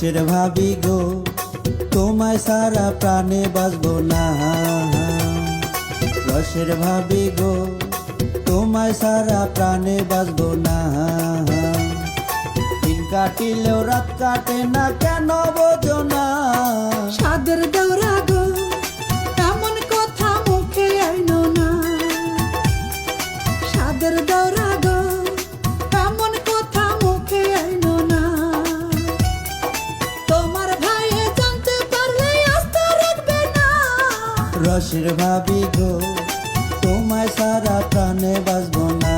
রসের ভাবি গো তোমায় সারা প্রাণে বাঁচবো না। রসের ভাবি গো তোমায় সারা প্রাণে বাঁচবো না। দিন কাটিলেও রাত কাটে না, কেন বোঝো না? সাদের দৌড়া গো এমন কথা মুখে আইনো না। সাদের দৌড়া গো এমন কথা মুখে আইনো না। তোমার ভাইয়ে জানতে পারলে আস্থা রাখবে না। রসের ভাবি গো তোমায় সারা প্রাণে বাঁচবো না।